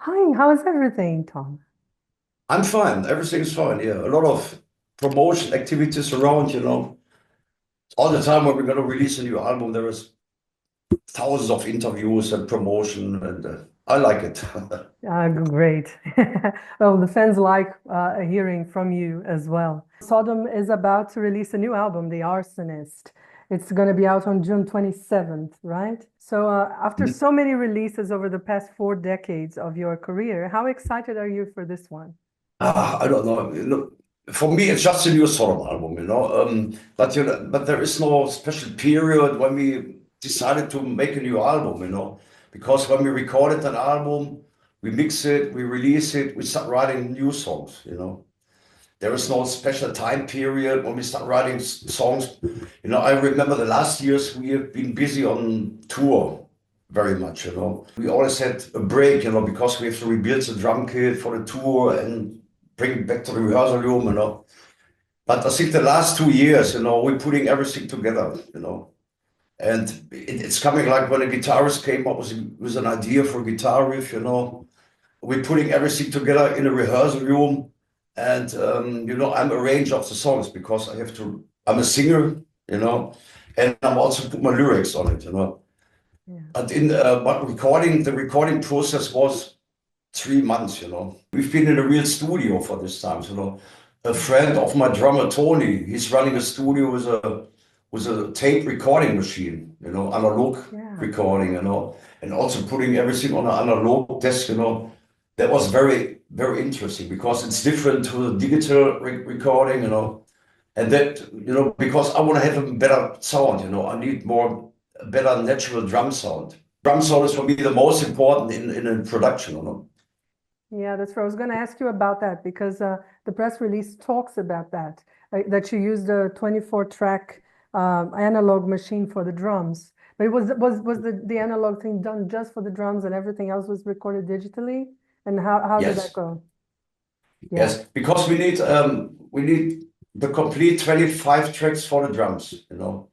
Hi, how is everything, Tom? I'm fine. Everything's fine. Yeah, a lot of promotion activities around. All the time when we're going to release a new album, there is thousands of interviews and promotion, and I like it. Great. Well, the fans like hearing from you as well. Sodom is about to release a new album, The Arsonist. It's going to be out on June 27th, right? So, after so many releases over the past 4 decades of your career, how excited are you for this one? I don't know. For me, it's just a new Sodom album. But there is no special period when we decided to make a new album. Because when we recorded an album, we mix it, we release it, we start writing new songs. There is no special time period when we start writing songs. I remember the last years we have been busy on tour very much. We always had a break, because we have to rebuild the drum kit for the tour and bring it back to the rehearsal room. But I think the last 2 years, we're putting everything together. And it's coming like when a guitarist came up with an idea for a guitar riff. We're putting everything together in a rehearsal room. And, I'm a arranger of the songs because I'm a singer, and I'm also put my lyrics on it. Yeah. But the recording process was 3 months. We've been in a real studio for this time. A friend of my drummer, Tony, he's running a studio with a tape recording machine, analog Yeah. recording, and also putting everything on an analog desk. That was very, very interesting because it's different to the digital recording. And that, because I want to have a better sound. I need more, a better natural drum sound. Drum sound is for me the most important in a production. Yeah, that's what I was going to ask you about that because the press release talks about that, that you used a 24 track analog machine for the drums. But was the analog thing done just for the drums and everything else was recorded digitally? And how did that Yes, go? Yeah. yes, because we need the complete 25 tracks for the drums. Um,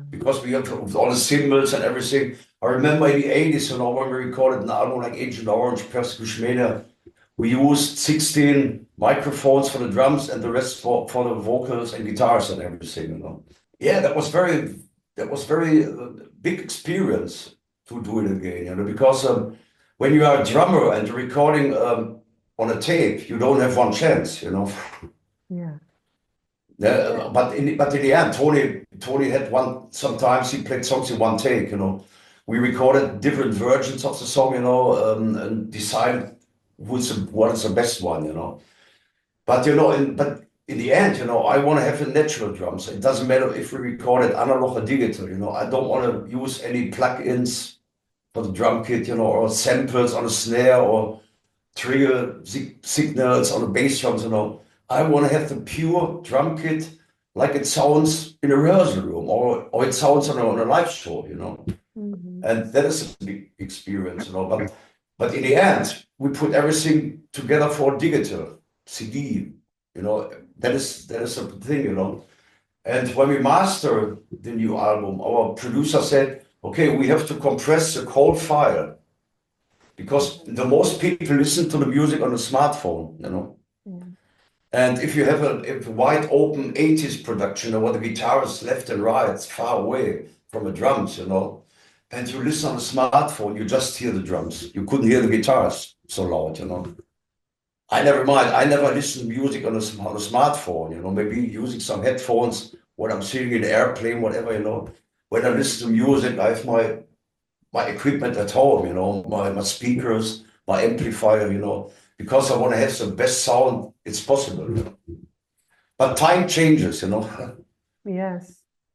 Because we have all the cymbals and everything. I remember in the 80s, when we recorded an album like Agent Orange, Persecution Mania, we used 16 microphones for the drums and the rest for the vocals and guitars and everything. Yeah, that was very big experience to do it again, because when you are a drummer and recording on a tape, you don't have one chance. yeah. Yeah, but in the end, Tony had one. Sometimes he played songs in one take. We recorded different versions of the song, and decided what is the best one. But in the end, I want to have the natural drums. It doesn't matter if we record it analog or digital. I don't want to use any plugins for the drum kit, or samples on a snare or trigger signals on the bass drums. I want to have the pure drum kit like it sounds in a rehearsal room or it sounds on a live show. Mhm. And that is a big experience. But in the end, we put everything together for digital CD. That is a thing. And when we master the new album, our producer said, okay, we have to compress the whole file because the most people listen to the music on a smartphone. Yeah. And if you have a wide open 80s production where the guitar is left and right, it's far away from the drums, and you listen on a smartphone, you just hear the drums. You couldn't hear the guitars so loud. I never mind. I never listen to music on a smartphone, maybe using some headphones when I'm sitting in an airplane, whatever. When I listen to music, I have my equipment at home, my speakers, my amplifier, because I want to have the best sound it's possible. But time changes. Yes.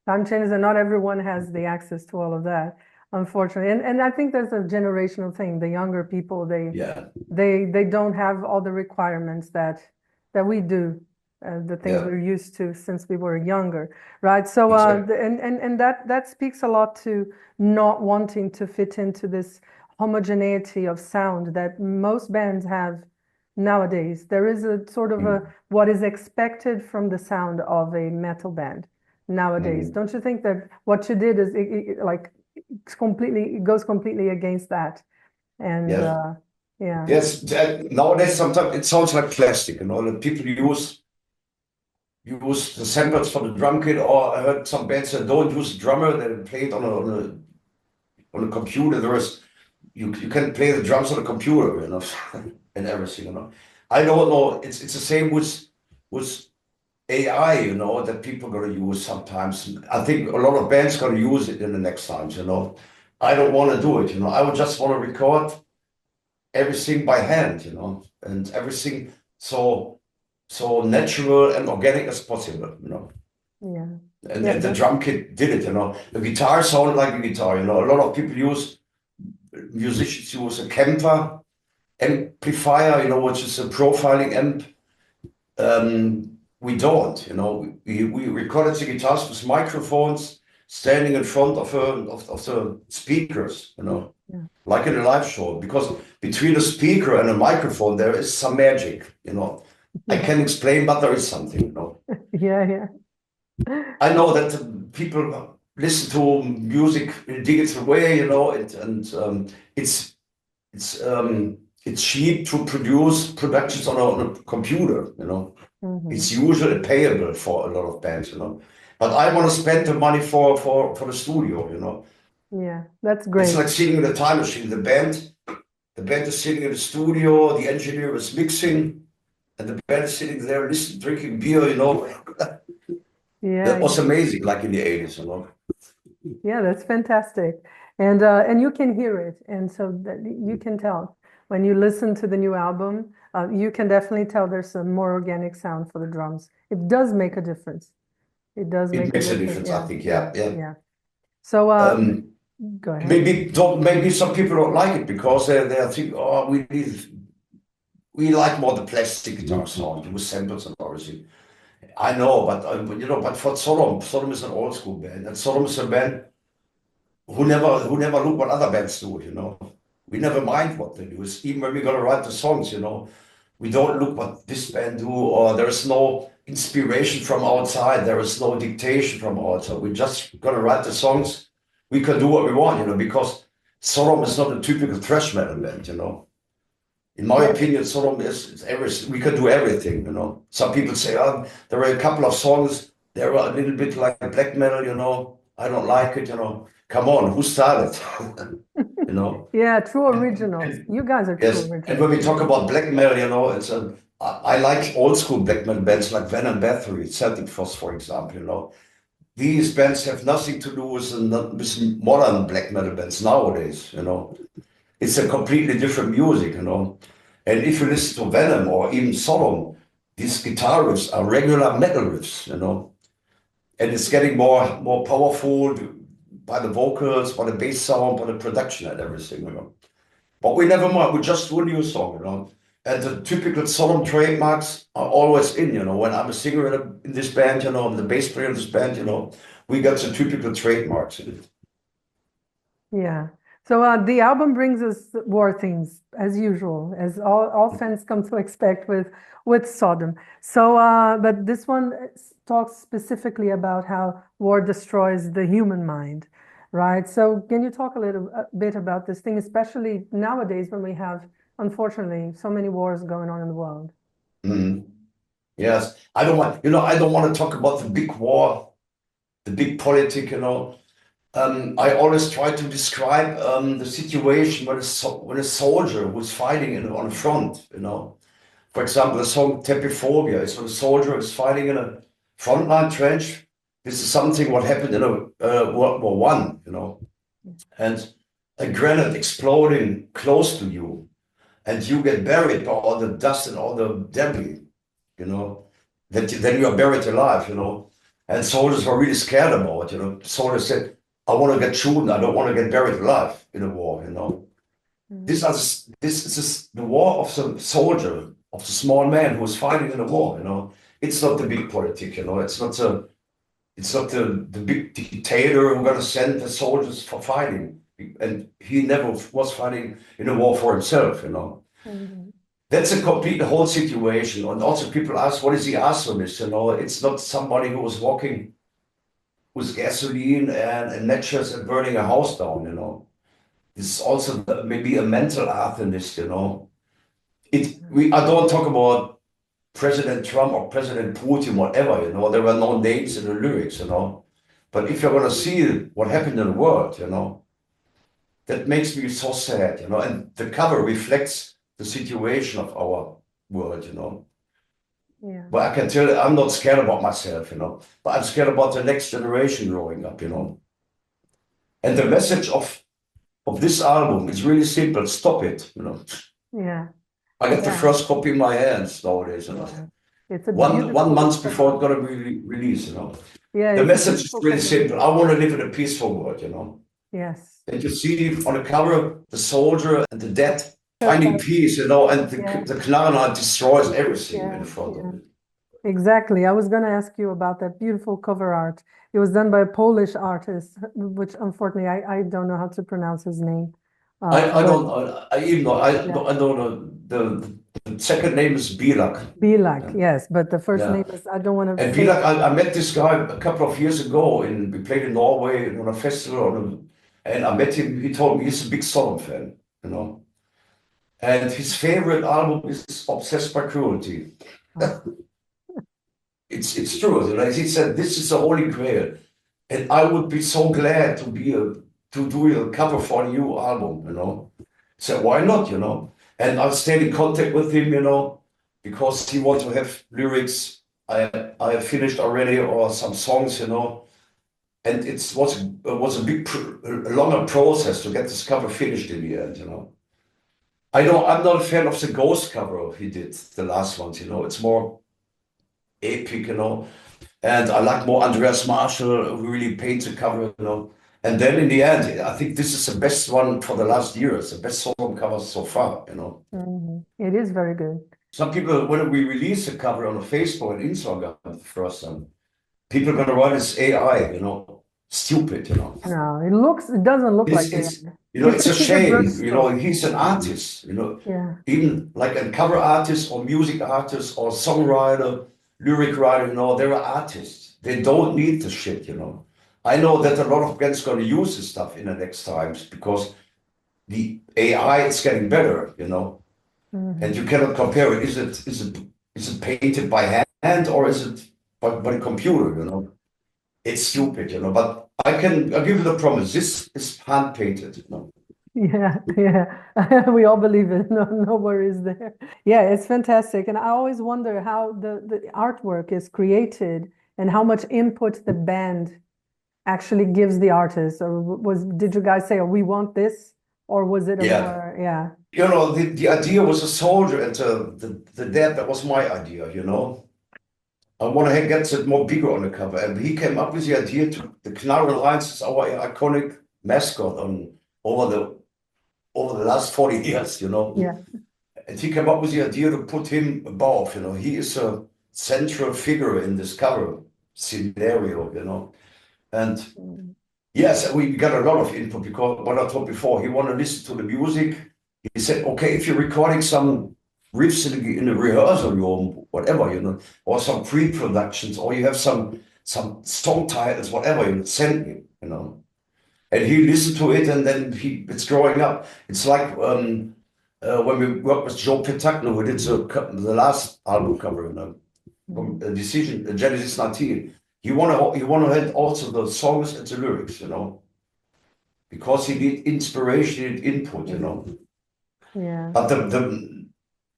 Time changes and not everyone has the access to all of that, unfortunately. And I think there's a generational thing. The younger people, they Yeah, they don't have all the requirements that we do, the things yeah, we're used to since we were younger, right? So exactly. and that speaks a lot to not wanting to fit into this homogeneity of sound that most bands have nowadays. There is a sort of a Mm, what is expected from the sound of a metal band nowadays. mm. Don't you think that what you did is like it goes completely against that? And Yes, Yeah. Yes, nowadays sometimes it sounds like plastic, that people use the samples for the drum kit, or I heard some bands that don't use a drummer, they play it on a computer. You can play the drums on a computer, and everything. I don't know. It's the same with AI, that people are gonna use sometimes. I think a lot of bands gonna use it in the next times. I don't want to do it. I would just want to record everything by hand, and everything so natural and organic as possible. Yeah. And, Yeah. and the drum kit did it. The guitar sounded like a guitar. A lot of musicians use a Kemper amplifier, which is a profiling amp. We don't. We recorded the guitars with microphones standing in front of the speakers. Yeah. Like in a live show, because between a speaker and a microphone there is some magic. I Yeah. can't explain, but there is something. Yeah. Yeah. I know that people listen to music in a digital way, and it's cheap to produce productions on a computer. It's usually payable for a lot of bands. But I want to spend the money for the studio. Yeah. That's It's great. like sitting in a time machine. The band is sitting in the studio, the engineer is mixing, and the band is sitting there listening, drinking beer. Yeah. That was Yeah. amazing, like in the 80s. Yeah, that's fantastic. And you can hear it. And so that you can tell when you listen to the new album, you can definitely tell there's a more organic sound for the drums. It does make a difference. It does It make a makes a difference. difference, I Yeah, think. yeah, Yeah, yeah. yeah. So Um, go ahead. maybe some people don't like it because they think, oh, we like more the plastic guitar sound with samples and everything. I know, but for Sodom is an old school band, and Sodom is a band who never look what other bands do. We never mind what they do. It's even when we're gonna write the songs, we don't look what this band do, or there is no inspiration from outside, there is no dictation from outside. We're just gonna write the songs. We can do what we want, because Sodom is not a typical thrash metal band. In my Yeah, opinion, Sodom is everything. We can do everything. Some people say, there are a couple of songs, they're a little bit like black metal. I don't like it. Come on, who started? you know. yeah, true And, originals. and You guys are true yes, and when originals. we talk about black metal, I like old school black metal bands like Venom Bathory, Celtic Frost, for example. These bands have nothing to do with modern black metal bands nowadays. It's a completely different music. And if you listen to Venom or even Sodom, these guitar riffs are regular metal riffs. And it's getting more powerful by the vocals, by the bass sound, by the production and everything. But we never mind, we just do a new song. And the typical Sodom trademarks are always in. When I'm a singer in this band, and the bass player in this band, we got the typical trademarks in it. Yeah. So the album brings us war themes as usual, as all fans come to expect with Sodom. So, but this one talks specifically about how war destroys the human mind, right? So, can you talk a bit about this thing, especially nowadays when we have, unfortunately, so many wars going on in the world? Mhm. Yes, I don't want to talk about the big war, the big politic. I always try to describe the situation when a soldier who's fighting on the front. For example, the song Tepiphobia is when a soldier is fighting in a frontline trench. This is something what happened in World War One. And a grenade exploding close to you, and you get buried by all the dust and all the debris. You know, then you are buried alive. And soldiers were really scared about. Soldiers said, I want to get shot, I don't want to get buried alive in a war. Mm. This is the war of the soldier, of the small man who is fighting in a war. It's not the big politic. It's not the big dictator who's gonna send the soldiers for fighting. And he never was fighting in a war for himself. Mhm. That's a complete whole situation. And also people ask, what is the arsonist? It's not somebody who was walking with gasoline and matches and burning a house down. This is also maybe a mental Arsonist, you know. I don't talk about President Trump or President Putin, whatever, you know. There were no names in the lyrics, you know. But if you're gonna see what happened in the world, you know, that makes me so sad, you know. And the cover reflects the situation of our world, you know. Yeah. But I can tell you, I'm not scared about myself, you know, but I'm scared about the next generation growing up, you know. And the message of this album is really simple. Stop it, you know. Yeah. I got the Yeah. first copy in my hands nowadays, you know. Yeah. It's a One beautiful month before cover. it's gonna be released, you know. Yeah, The it's a message is beautiful really cover. simple. I want to live in a peaceful world, you know. Yes. And you see on the cover the soldier and the dead finding peace, you know, and Yeah. the Klarna destroys everything Yeah. in front of Yeah. it. Exactly. I was going to ask you about that beautiful cover art. It was done by a Polish artist, which unfortunately I don't know how to pronounce his name. I But don't I even know yeah, I know the second name is Bilak. Bilak, Yeah. yes, but the first Yeah. name is I don't want to And say. Bilak, I met this guy a couple of years ago we played in Norway on a festival and I met him. He told me he's a big Sodom fan, you know. And his favorite album is Obsessed by Cruelty. It's true. You know, he said this is the Holy Grail, and I would be so glad to do a cover for a new album. You know, so why not? You know, and I'll stay in contact with him. You know, because he wants to have lyrics. I have finished already or some songs. You know, and it was a longer process to get this cover finished in the end. You know, I'm not a fan of the Ghost cover he did the last ones. You know, it's more epic. You know. And I like more Andreas Marshall, who really paints the cover, you know. And then in the end, I think this is the best one for the last years, the best Sodom cover so far, you know. It is very good. Some people, when we release the cover on Facebook and Instagram the first time, people are gonna write it's AI, you know, stupid, you know. No, it doesn't look like It's it. you know, it's a It's a shame, you know, brushstroke. he's an artist, you know, Yeah. even like a cover artist or music artist or songwriter, lyric writer, you know, they're artists. They don't need the shit, you know. I know that a lot of bands going to use this stuff in the next times because the AI is getting better, you know, and you cannot compare it. Is it painted by hand or is it by the computer, you know? It's stupid, you know, but I'll give you the promise. This is hand painted, you know. Yeah, yeah. We all believe it. No worries there. Yeah, it's fantastic. And I always wonder how the artwork is created and how much input the band actually gives the artist. Or did you guys say, oh, we want this? Or was it a Yeah. more, yeah. You know, the idea was a soldier and the dead, that was my idea, you know. I want to get it more bigger on the cover. And he came up with the idea to the Canary Lions is our iconic mascot over the last 40 years, you know. Yeah. And he came up with the idea to put him above, you know. He is a central figure in this cover scenario, you know. And yes, we got a lot of input because what I told before, he wanted to listen to the music. He said, okay, if you're recording some riffs in the rehearsal room, whatever, you know, or some pre-productions, or you have some song titles, whatever, you send me, you know. And he listened to it, and then it's growing up. It's like when we worked with Joe Petagno, who did the last album cover, you know, from Decision, Genesis 19. He want to have also the songs and the lyrics, you know, because he need inspiration and input, you know. Yeah. But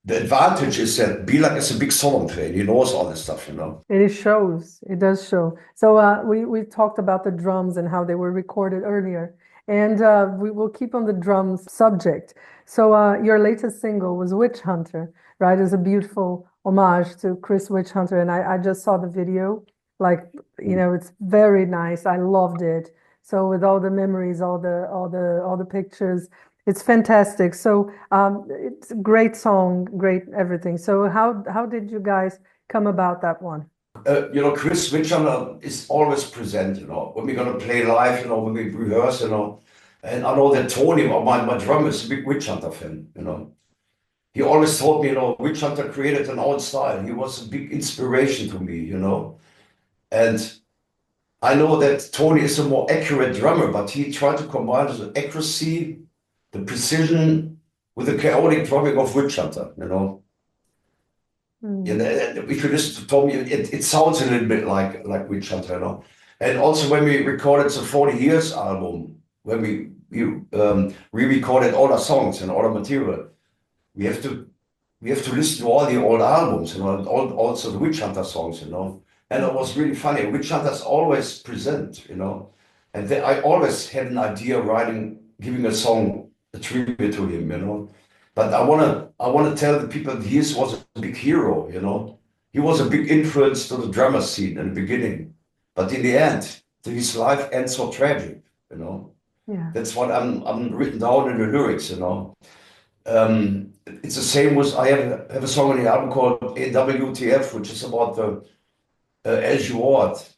the advantage is that Bilak is a big Sodom fan. He knows all this stuff, you know. It shows. It does show. So we talked about the drums and how they were recorded earlier, and we will keep on the drums subject. So your latest single was Witch Hunter, right? It's a beautiful homage to Chris Witch Hunter, and I just saw the video. Like, you know, it's very nice. I loved it. So with all the memories, all the pictures, it's fantastic. So it's a great song, great everything. So how did you guys come about that one? You know, Chris Witcher is always present, you know, when we're going to play live, you know, when we rehearse, you know. And I know that Tony, my drummer, is a big Witch Hunter fan, you know. He always told me, you know, Witch Hunter created an own style. He was a big inspiration to me, you know. And I know that Tony is a more accurate drummer, but he tried to combine the accuracy the precision with the chaotic drumming of Witch Hunter, you know. And if you listen to Tommy, it sounds a little bit like Witch Hunter, you know. And also when we recorded the 40 Years album, when we re-recorded all the songs and all the material, we have to listen to all the old albums, you know, and also the Witch Hunter songs, you know. And it was really funny. Witch Hunter's always present, you know. And I always had an idea giving a song a tribute to him, you know. But I wanna tell the people that he was a big hero, you know. He was a big influence to the drummer scene in the beginning. But in the end, his life ends so tragic, you know. Yeah. That's what I'm written down in the lyrics, you know. It's the same with I have a song on the album called A.W.T.F, which is about the A.W.T.F,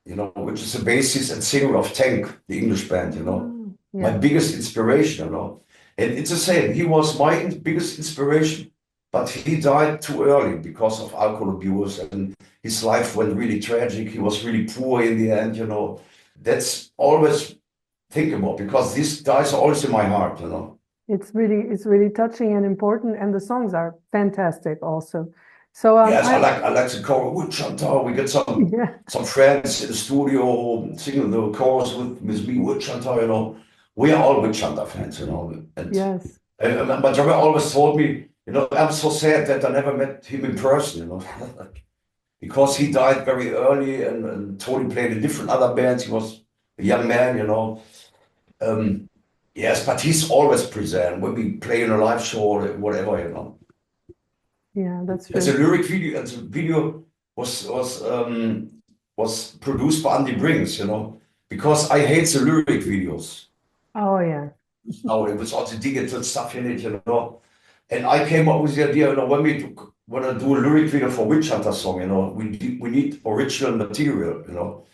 you know, which is the bassist and singer of Tank, the English band, you know. Yeah. My biggest inspiration, you know. And it's the same. He was my biggest inspiration, but he died too early because of alcohol abuse, and his life went really tragic. He was really poor in the end, you know. That's always think about, because these guys are always in my heart, you know. It's really touching and important, and the songs are fantastic also. So yes, I like the chorus. Witch Hunter. We get some friends in the studio singing the chorus with me, Witch Hunter, you know. We are all Witch Hunter fans, you know. And, yes. And my drummer always told me, you know, I'm so sad that I never met him in person, you know. Because he died very early, and Tony played in different other bands. He was a young man, you know. Yes, but he's always present when we play in a live show or whatever, you know. Yeah, that's true. It's a lyric video, and the video was produced by Andy Brings, you know, because I hate the lyric videos. Oh yeah. Now it was all the digital stuff in it, you know. And I came up with the idea, you know, when we want to do a lyric video for Witch Hunter song, you know, we need original material, you know.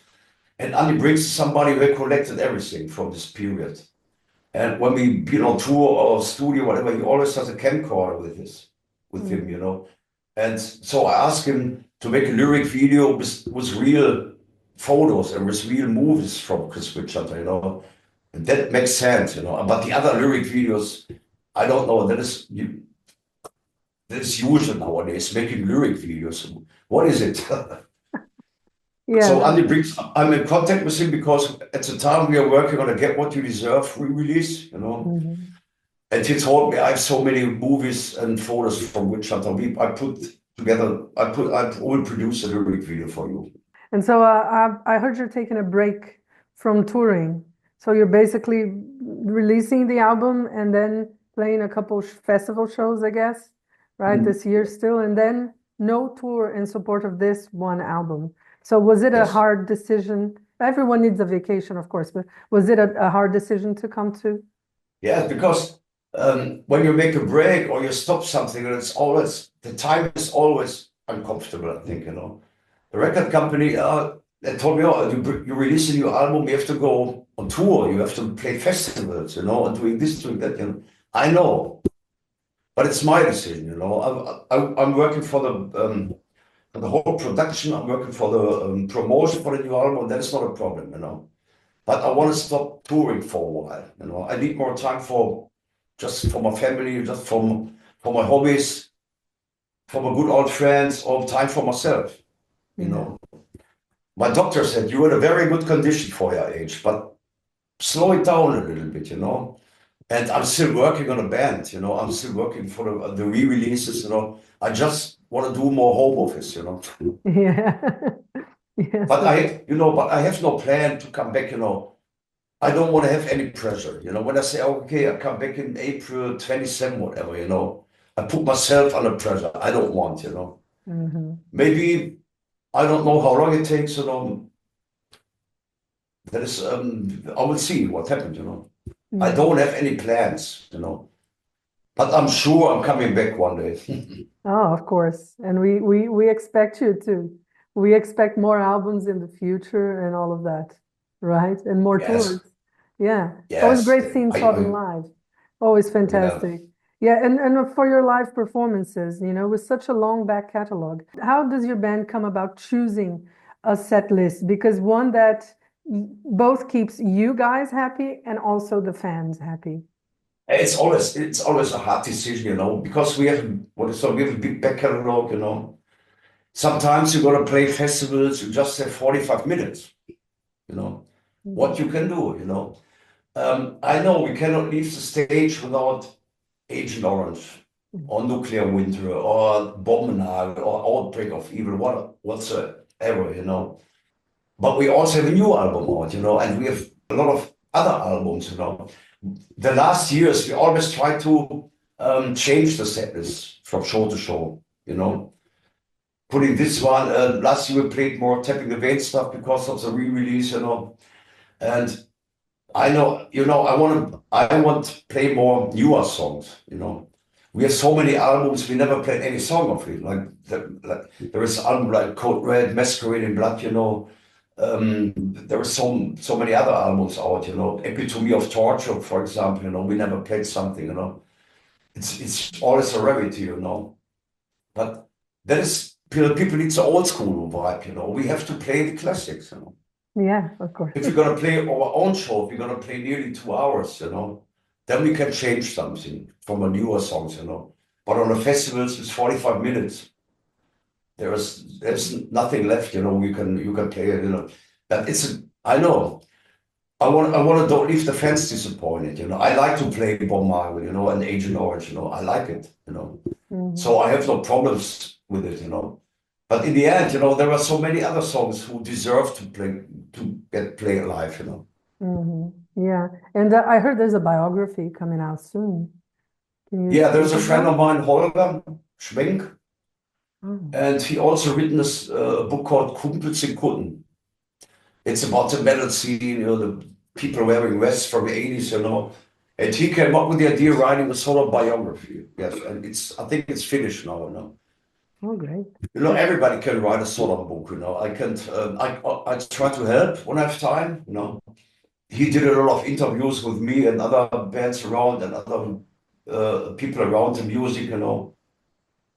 And Andy Briggs is somebody who collected everything from this period. And when we, you know, tour or studio, whatever, he always has a camcorder with him, you know. And so I asked him to make a lyric video with real photos and with real movies from Chris Witch Hunter, you know. And that makes sense, you know. But the other lyric videos, I don't know. That is usual nowadays, making lyric videos. What is it? Yeah. So Andy Briggs, I'm in contact with him because at the time we are working on a Get What You Deserve re-release, you know. And he told me I have so many movies and photos from Witch Hunter. I will produce a lyric video for you. And so I heard you're taking a break from touring. So you're basically releasing the album and then playing a couple festival shows, I guess, right? This year still, and then no tour in support of this one album. So was it a hard decision? Everyone needs a vacation, of course, but was it a hard decision to come to? Yeah, because when you make a break or you stop something, it's always, the time is always uncomfortable, I think, you know. The record company, they told me, oh, you release a new album, you have to go on tour, you have to play festivals, you know, and doing this, doing that, you know. I know, but it's my decision, you know. I'm working for the whole production, I'm working for the promotion for the new album, and that's not a problem, you know. But I want to stop touring for a while, you know. I need more time just for my family, just for my hobbies, for my good old friends, or time for myself, you know. My doctor said, you're in a very good condition for your age, but slow it down a little bit, you know. And I'm still working on a band, you know. I'm still working for the re-releases, you know. I just want to do more home office, you know. Yeah. Yes. But I have no plan to come back, you know. I don't want to have any pressure, you know. When I say, okay, I come back in April 27, whatever, you know, I put myself under pressure. I don't want, you know. Maybe, I don't know how long it takes, you know. That is, I will see what happens, you know. I don't have any plans, you know. But I'm sure I'm coming back one day. Oh, of course. And we expect you to. We expect more albums in the future and all of that, right? And more tours. Yeah. Always great seeing Sodom live. Always fantastic. Yeah, and for your live performances, you know, with such a long back catalog, how does your band come about choosing a set list? Because one that both keeps you guys happy and also the fans happy. It's always a hard decision, you know, because we have we have a big back catalog, you know. Sometimes you're gonna play festivals, you just have 45 minutes, you know. What you can do, you know. I know we cannot leave the stage without Agent Orange or Nuclear Winter or Bombenhagel or Outbreak of Evil, whatsoever, you know. But we also have a new album out, you know, and we have a lot of other albums, you know. The last years, we always try to change the set list from show to show, you know. Putting this one, last year we played more Tapping the Vein stuff because of the re-release, you know. And I know, you know, I want to play more newer songs, you know. We have so many albums, we never played any song of it. Like there is an album like Code Red, Masquerade in Blood, you know. There are so many other albums out, you know. Epitome of Torture, for example, you know, we never played something, you know. It's always a rarity, you know. But that is people need the old school vibe, you know. We have to play the classics, you know. Yeah, of course. If we're gonna play our own show, if we're gonna play nearly 2 hours, you know, then we can change something from a newer songs, you know. But on the festivals, it's 45 minutes. There's nothing left, you know. You can play it, you know. But I know. I want to don't leave the fans disappointed, you know. I like to play Bob Marley, you know, and Agent Orange, you know. I like it, you know. So I have no problems with it, you know. But in the end, you know, there are so many other songs who deserve to get played live, you know. Yeah, and I heard there's a biography coming out soon. Can you Yeah, there's a speak friend about of mine, Holger Schwenk, it? Oh, and he also written this book called Kumpels in Kutten. It's about the metal scene, you know, the people wearing vests from the 80s, you know. And he came up with the idea of writing a sort of biography. Yes, and I think it's finished now, you know. oh, great. You know, everybody can write a sort of book, you know. I try to help when I have time, you know. He did a lot of interviews with me and other bands around and other people around the music, you know.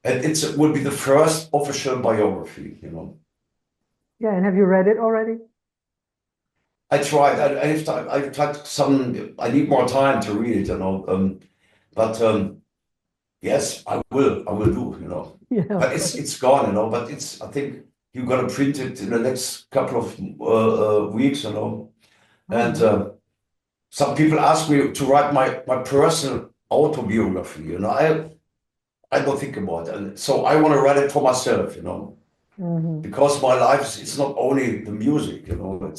And it will be the first official biography, you know. Yeah, and have you read it already? I tried. I tried some. I need more time to read it, you know. But yes, I will. I will do, you know. Yeah, But it's gone, you know. But I think you're gonna print it in the next couple of weeks, you know. And some people ask me to write my personal autobiography, you know. I don't think about it. And so I want to write it for myself, you know. Because my life it's not only the music, you know,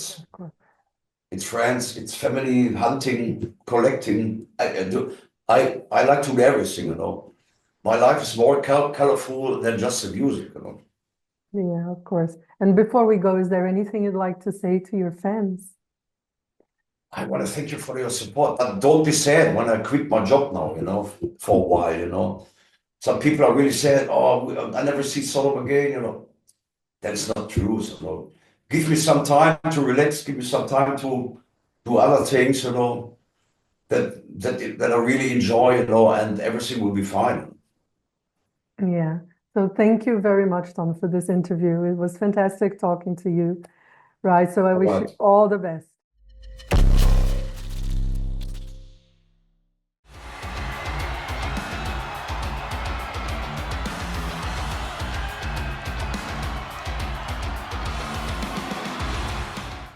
it's friends, it's family, hunting, collecting. I like to do everything, you know. My life is more colorful than just the music, you know. Yeah, of course. And before we go, is there anything you'd like to say to your fans? I want to thank you for your support, but don't be sad when I quit my job now, you know, for a while, you know. Some people are really sad, oh, I never see Sodom again, you know. That's not true, so give me some time to relax, give me some time to do other things, you know, that I really enjoy, you know, and everything will be fine. Yeah. So thank you very much, Tom, for this interview. It was fantastic talking to you. Right. So I All wish you right. all the best.